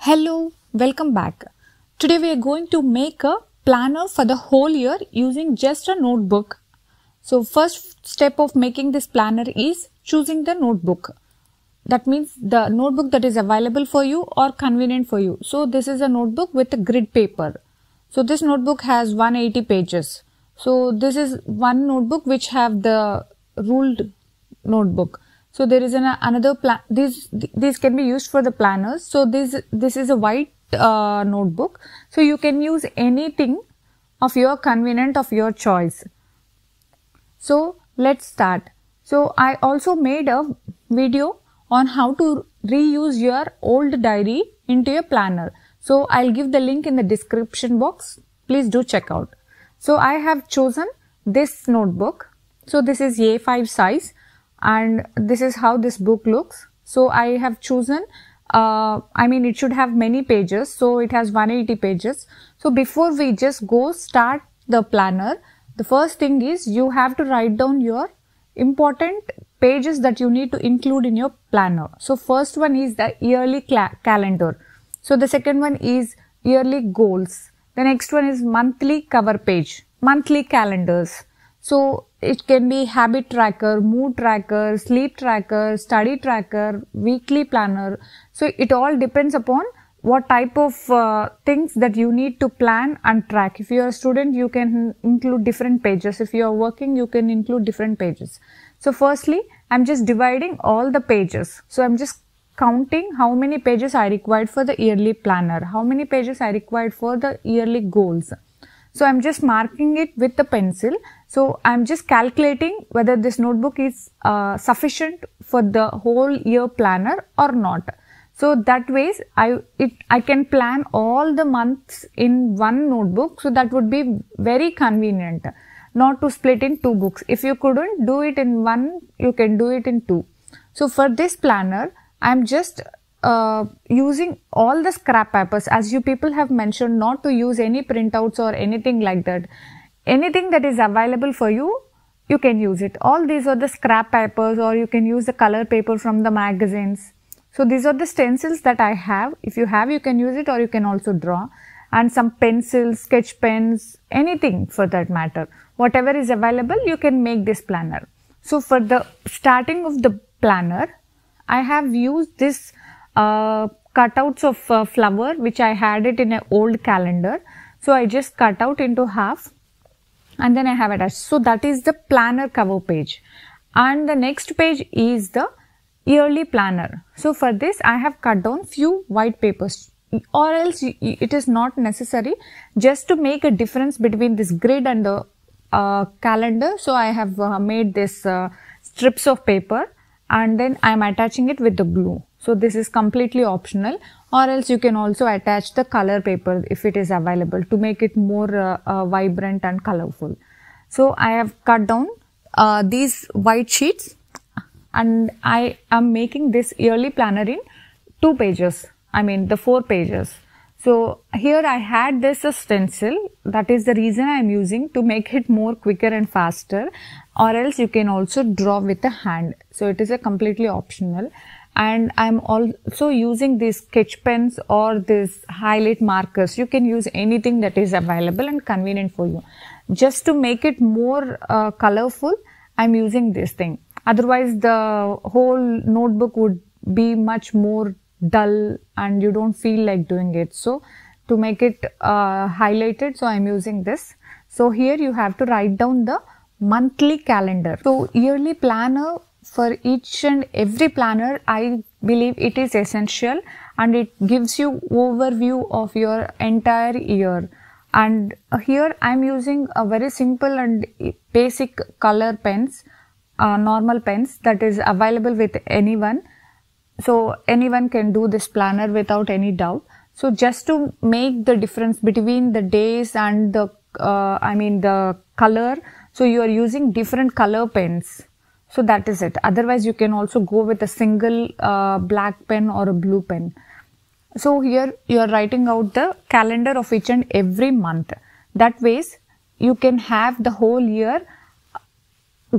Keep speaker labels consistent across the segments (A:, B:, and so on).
A: Hello, welcome back. Today we are going to make a planner for the whole year using just a notebook. So first step of making this planner is choosing the notebook. That means the notebook that is available for you or convenient for you. So this is a notebook with a grid paper. So this notebook has 180 pages. So this is one notebook which have the ruled notebook. So there is another plan. These can be used for the planners. So this is a white notebook. So you can use anything of your convenient of your choice. So let's start. So I also made a video on how to reuse your old diary into a planner. So I'll give the link in the description box. Please do check out. So I have chosen this notebook. So this is A5 size. And this is how this book looks. So I have chosen, it should have many pages. So it has 180 pages. So before we just go start the planner, the first thing is you have to write down your important pages that you need to include in your planner. So first one is the yearly calendar. So the second one is yearly goals. The next one is monthly cover page, monthly calendars. So it can be habit tracker, mood tracker, sleep tracker, study tracker, weekly planner. So it all depends upon what type of things that you need to plan and track. If you are a student, you can include different pages. If you are working, you can include different pages. So firstly, I'm just dividing all the pages. So I'm just counting how many pages I required for the yearly planner, how many pages I required for the yearly goals. So I'm just marking it with the pencil. So I'm just calculating whether this notebook is sufficient for the whole year planner or not. So that ways I can plan all the months in one notebook. So that would be very convenient, not to split in two books. If you couldn't do it in one, you can do it in two. So for this planner, I'm just using all the scrap papers. As you people have mentioned not to use any printouts or anything like that. Anything that is available for you, you can use it. All these are the scrap papers, or you can use the color paper from the magazines. So these are the stencils that I have. If you have, you can use it, or you can also draw. And some pencils, sketch pens, anything for that matter. Whatever is available, you can make this planner. So for the starting of the planner, I have used this cutouts of flower which I had it in an old calendar. So I just cut out into half and then I have attached. So that is the planner cover page. And the next page is the yearly planner. So for this I have cut down few white papers, or else it is not necessary, just to make a difference between this grid and the calendar. So I have made this strips of paper and then I am attaching it with the glue. So this is completely optional, or else you can also attach the color paper if it is available to make it more vibrant and colorful. So I have cut down these white sheets and I am making this yearly planner in 2 pages. The 4 pages. So here I had this stencil. That is the reason I am using, to make it more quicker and faster, or else you can also draw with the hand. So it is a completely optional. And I'm also using these sketch pens or this highlight markers. You can use anything that is available and convenient for you. Just to make it more colorful, I'm using this thing. Otherwise, the whole notebook would be much more dull and you don't feel like doing it. So to make it highlighted, so I'm using this. So here you have to write down the monthly calendar. So yearly planner, for each and every planner, I believe it is essential and it gives you overview of your entire year. And here I am using a very simple and basic color pens, normal pens that is available with anyone. So anyone can do this planner without any doubt. So just to make the difference between the days and the color, so you are using different color pens. So that is it. Otherwise, you can also go with a single black pen or a blue pen. So here you are writing out the calendar of each and every month. That ways you can have the whole year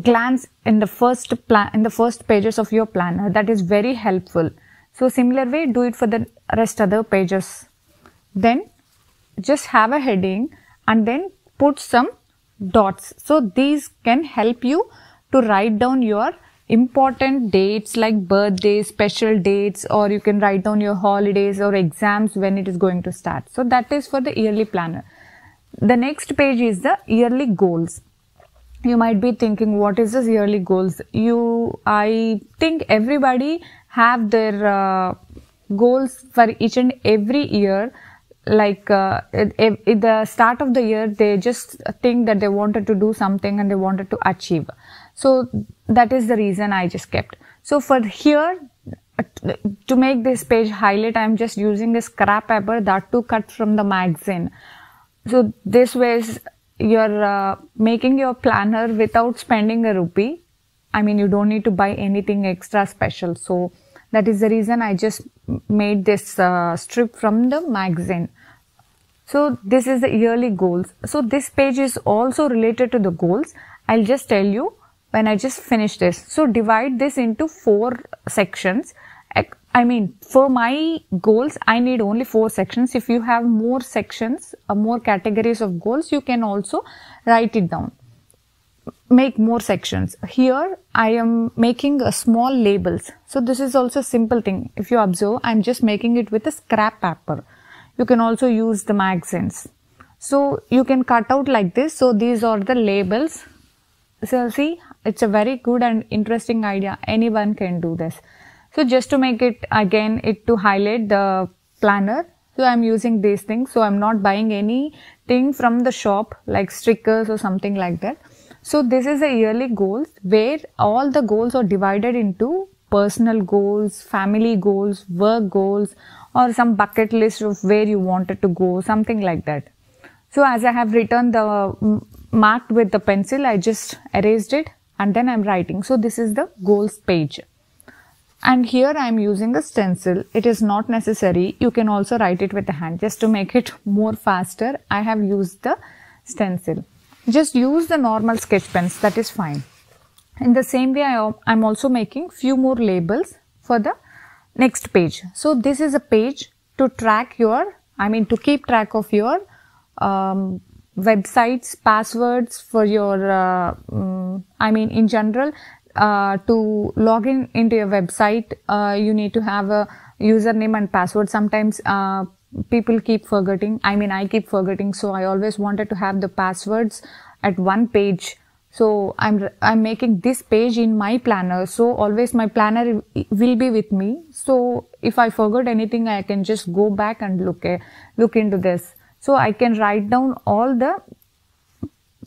A: glance in the first pages of your planner. That is very helpful. So similar way, do it for the rest other pages. Then just have a heading and then put some dots. So these can help you to write down your important dates like birthdays, special dates, or you can write down your holidays or exams when it is going to start. So that is for the yearly planner. The next page is the yearly goals. You might be thinking, what is this yearly goals? I think everybody have their goals for each and every year. Like at the start of the year, they just think that they wanted to do something and they wanted to achieve. So that is the reason I just kept. So for here, to make this page highlight, I am just using a scrap paper that too cut from the magazine. So this way you're making your planner without spending a rupee. I mean, you don't need to buy anything extra special. So that is the reason I just made this strip from the magazine. So this is the yearly goals. So this page is also related to the goals. I'll just tell you when I just finish this. So divide this into 4 sections. I mean, for my goals, I need only 4 sections. If you have more sections, more categories of goals, you can also write it down. Make more sections. Here, I am making a small labels. So this is also a simple thing. If you observe, I'm just making it with a scrap paper. You can also use the magazines. So you can cut out like this. So these are the labels. So see, it's a very good and interesting idea. Anyone can do this. So just to make it again, to highlight the planner. So I'm using these things. So I'm not buying anything from the shop like stickers or something like that. So this is a yearly goals where all the goals are divided into personal goals, family goals, work goals, or some bucket list of where you wanted to go, something like that. So as I have written the marked with the pencil, I just erased it and then I'm writing. So this is the goals page. And here I am using a stencil. It is not necessary. You can also write it with the hand. Just to make it more faster, I have used the stencil. Just use the normal sketch pens. That is fine. In the same way, I'm also making few more labels for the next page. So this is a page to track your, to keep track of your websites, passwords for your, in general, to log into your website, you need to have a username and password. Sometimes people keep forgetting. I keep forgetting. So I always wanted to have the passwords at one page. So I'm making this page in my planner. So always my planner will be with me. So if I forgot anything, I can just go back and look into this. So I can write down all the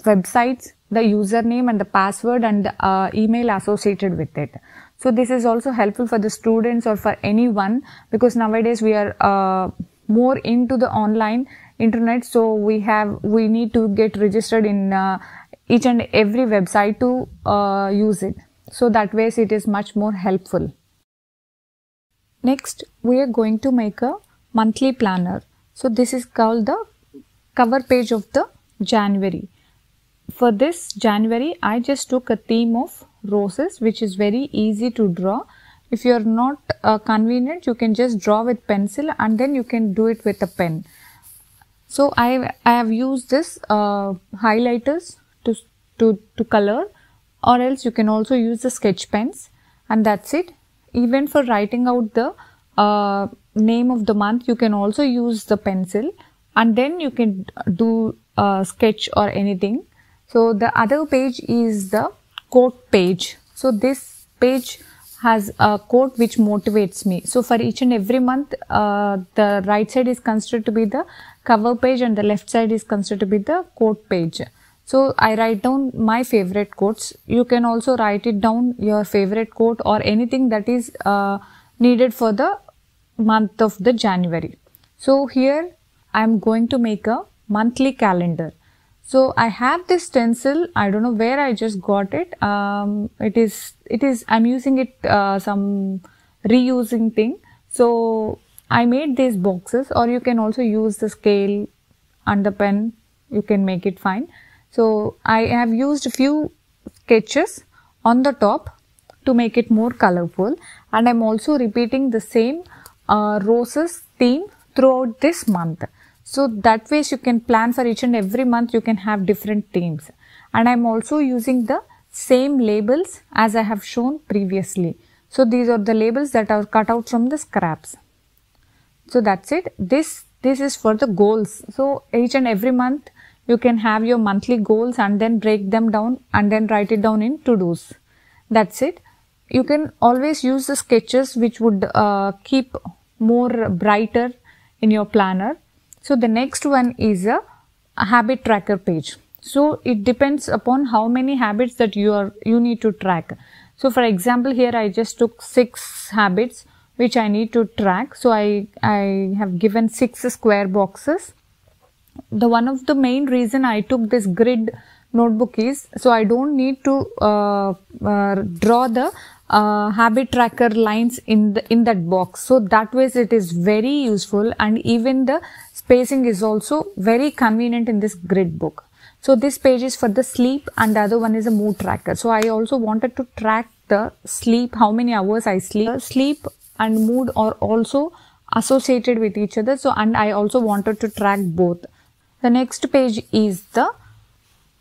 A: websites, the username and the password and the email associated with it. So this is also helpful for the students or for anyone, because nowadays we are more into the online internet. So we need to get registered in each and every website to use it. So that way it is much more helpful. Next, we are going to make a monthly planner. So this is called the cover page of the January. For this January, I just took a theme of roses, which is very easy to draw. If you are not convenient, you can just draw with pencil and then you can do it with a pen. So I have used this highlighters to color, or else you can also use the sketch pens, and that's it. Even for writing out the name of the month, you can also use the pencil, and then you can do a sketch or anything. So the other page is the quote page. So this page has a quote which motivates me. So for each and every month, the right side is considered to be the cover page and the left side is considered to be the quote page. So I write down my favorite quotes. You can also write it down, your favorite quote or anything that is needed for the month of the January. So here I am going to make a monthly calendar. So I have this stencil. I don't know where I just got it. I'm using it, some reusing thing. So I made these boxes, or you can also use the scale and the pen. You can make it fine. So I have used a few sketches on the top to make it more colorful. And I'm also repeating the same roses theme throughout this month. So that way you can plan for each and every month, you can have different themes. And I'm also using the same labels as I have shown previously. So these are the labels that are cut out from the scraps. So that's it. This is for the goals. So each and every month you can have your monthly goals and then break them down and then write it down in to-dos. That's it. You can always use the sketches which would keep more brighter in your planner. So the next one is a habit tracker page. So it depends upon how many habits that you need to track. So for example, here I just took 6 habits which I need to track. So I have given 6 square boxes. The one of the main reason I took this grid notebook is so I don't need to draw the habit tracker lines in that box. So that way it is very useful, and even the spacing is also very convenient in this grid book. So this page is for the sleep and the other one is a mood tracker. So I also wanted to track the sleep, how many hours I sleep. Sleep and mood are also associated with each other. So, and I also wanted to track both. The next page is the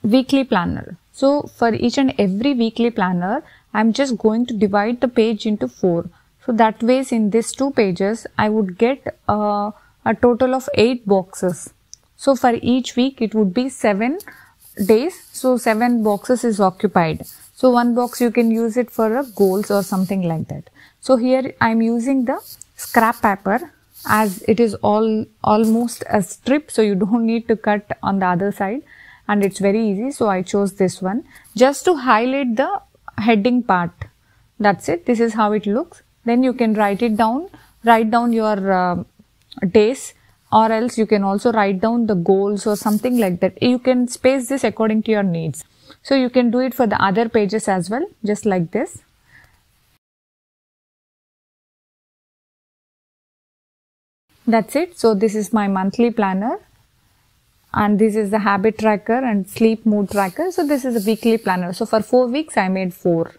A: weekly planner. So for each and every weekly planner, I'm just going to divide the page into 4. So that way in these 2 pages, I would get a total of 8 boxes. So for each week, it would be 7 days. So 7 boxes is occupied. So one box you can use it for goals or something like that. So here I'm using the scrap paper, as it is almost a strip, so you don't need to cut on the other side, and it's very easy. So I chose this one just to highlight the heading part. That's it. This is how it looks. Then you can write down your days, or else you can also write down the goals or something like that. You can space this according to your needs. So you can do it for the other pages as well, just like this. That's it. So this is my monthly planner, and this is the habit tracker and sleep mood tracker. So this is a weekly planner. So for 4 weeks I made 4.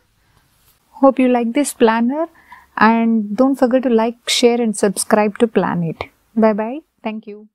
A: Hope you like this planner, and don't forget to like, share and subscribe to Plan It. Bye bye. Thank you.